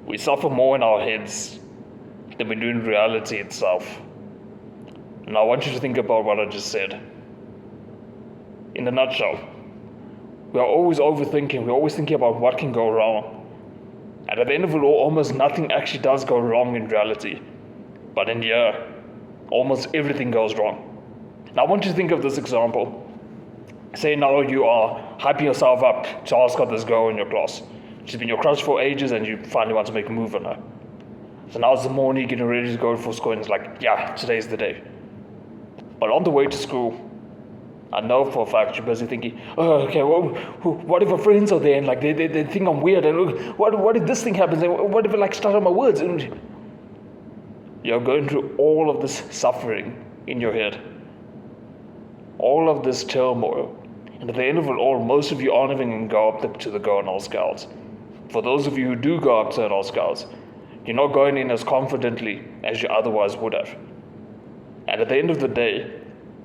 We suffer more in our heads than we do in reality itself. And I want you to think about what I just said. In a nutshell, we are always overthinking, we're always thinking about what can go wrong. And at the end of it all, almost nothing actually does go wrong in reality. But in here, almost everything goes wrong. Now I want you to think of this example. Say now you are hyping yourself up to ask out this girl in your class. She's been your crush for ages and you finally want to make a move on her. So now it's the morning, getting ready to go for school, and it's like, yeah, today's the day. But on the way to school, I know for a fact you're busy thinking, oh, okay, well, what if her friends are there and like they think I'm weird, and what if this thing happens, and what if I like stutter my words? And you're going through all of this suffering in your head, all of this turmoil, and at the end of it all, most of you aren't even going to go up to the Girl Scouts. For those of you who do go up to Girl Scouts, you're not going in as confidently as you otherwise would have. And at the end of the day,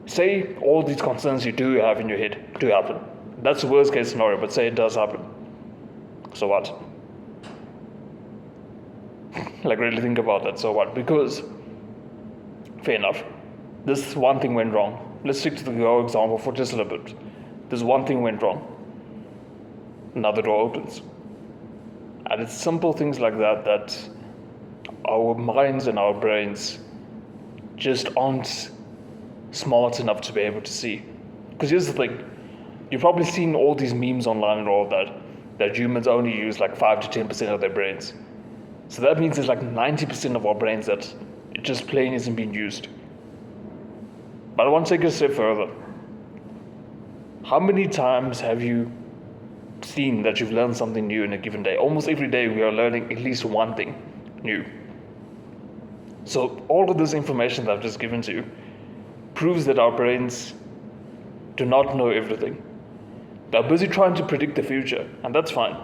say all these concerns you do have in your head do happen. That's the worst case scenario, but say it does happen. So what? Like, really think about that. So what? Because, fair enough, this one thing went wrong. Let's stick to the girl example for just a little bit. This one thing went wrong. Another door opens. And it's simple things like that our minds and our brains just aren't smart enough to be able to see. Because here's the thing, you've probably seen all these memes online and all of that humans only use like 5 to 10% of their brains. So that means there's like 90% of our brains that it just plain isn't being used. But I want to take it a step further. How many times have you seen that you've learned something new in a given day? Almost every day we are learning at least one thing new. So all of this information that I've just given to you proves that our brains do not know everything. They're busy trying to predict the future, and that's fine.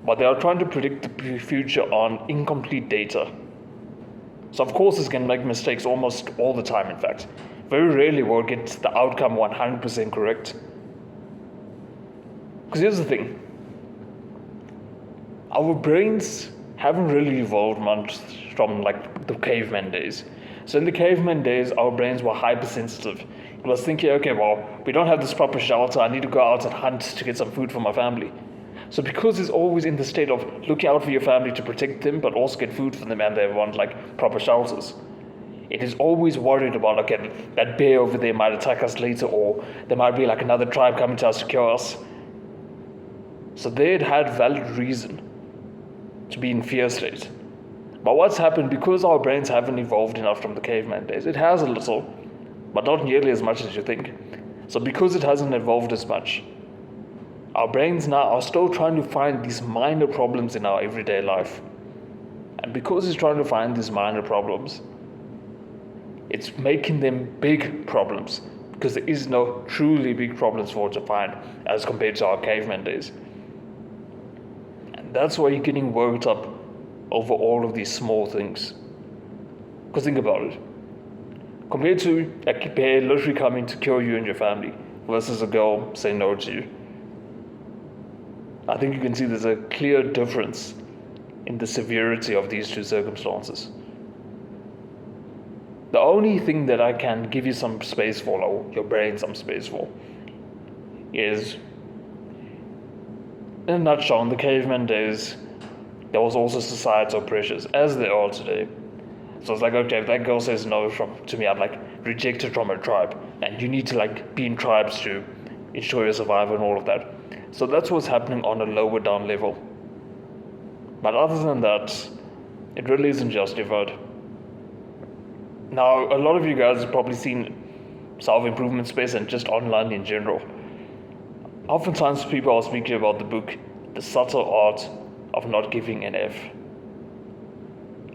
But they are trying to predict the future on incomplete data. So of course it's going to make mistakes almost all the time, in fact. Very rarely will it get the outcome 100% correct. Because here's the thing. Our brains haven't really evolved much from like the caveman days. So in the caveman days, our brains were hypersensitive. It was thinking, okay, well, we don't have this proper shelter, I need to go out and hunt to get some food for my family. So because it's always in the state of looking out for your family to protect them, but also get food for them, and they want like proper shelters, it is always worried about, okay, that bear over there might attack us later, or there might be like another tribe coming to us to kill us. So they had valid reason to be in fear state. But what's happened, because our brains haven't evolved enough from the caveman days, it has a little, but not nearly as much as you think. So because it hasn't evolved as much, our brains now are still trying to find these minor problems in our everyday life. And because it's trying to find these minor problems, it's making them big problems, because there is no truly big problems for it to find as compared to our caveman days. And that's why you're getting worked up over all of these small things. Because think about it. Compared to a bear literally coming to kill you and your family versus a girl saying no to you, I think you can see there's a clear difference in the severity of these two circumstances. The only thing that I can give you some space for, or your brain some space for, is, in a nutshell, in the caveman days, there was also societal pressures, as there are today. So it's like, okay, if that girl says no to me, I'm like rejected from her tribe, and you need to like be in tribes to ensure your survival and all of that. So that's what's happening on a lower down level. But other than that, it really isn't justified. Now, a lot of you guys have probably seen self-improvement space and just online in general. Oftentimes people are speaking about the book, The Subtle Art of Not Giving an F.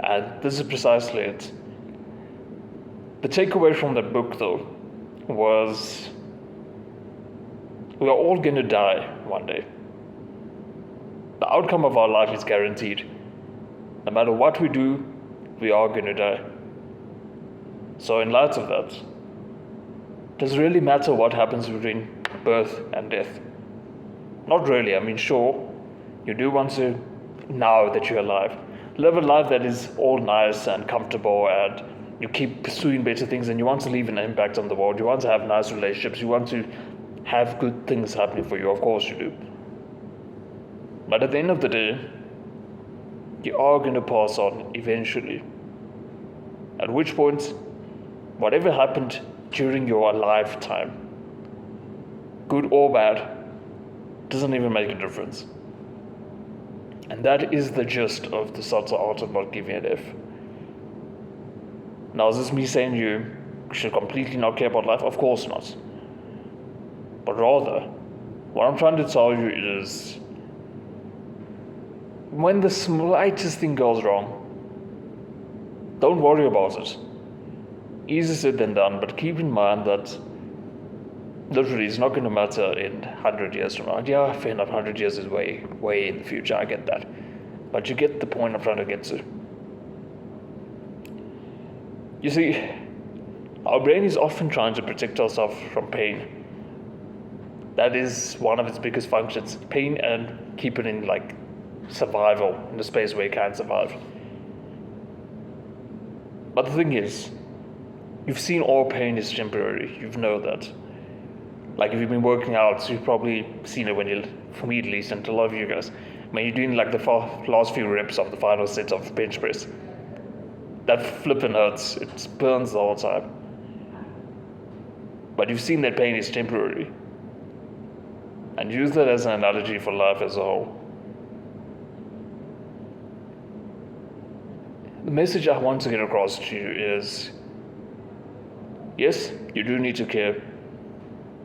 And this is precisely it. The takeaway from that book, though, was we are all going to die one day. The outcome of our life is guaranteed. No matter what we do, we are going to die. So in light of that, does it really matter what happens between birth and death? Not really. I mean, sure, you do want to now that you're alive. Live a life that is all nice and comfortable, and you keep pursuing better things, and you want to leave an impact on the world. You want to have nice relationships. You want to have good things happening for you. Of course you do. But at the end of the day, you are going to pass on eventually. At which point, whatever happened during your lifetime, good or bad, doesn't even make a difference. And that is the gist of the subtle art of not giving a F. Now, is this me saying you should completely not care about life? Of course not. But rather, what I'm trying to tell you is, when the slightest thing goes wrong, don't worry about it. Easier said than done, but keep in mind that literally it's not going to matter in 100 years from now. Yeah, fair enough, 100 years is way, way in the future, I get that. But you get the point I'm trying to get to. You see, our brain is often trying to protect ourselves from pain. That is one of its biggest functions, pain, and keep it in survival, in the space where it can survive. But the thing is, you've seen all pain is temporary. You know that. If you've been working out, you've probably seen it for me at least, and to a lot of you guys, when you're doing the last few reps of the final set of bench press, that flipping hurts. It burns the whole time. But you've seen that pain is temporary. And use that as an analogy for life as a whole. The message I want to get across to you is, yes, you do need to care,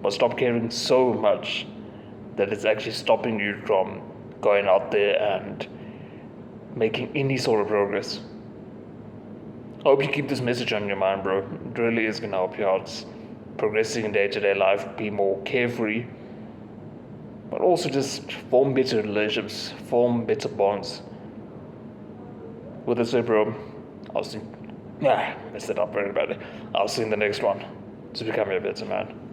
but stop caring so much that it's actually stopping you from going out there and making any sort of progress. I hope you keep this message on your mind, bro. It really is going to help you out progressing in day-to-day life, be more carefree, but also just form better relationships, form better bonds. With that said, bro, messed it up very badly. I'll see you in the next one to become a better man.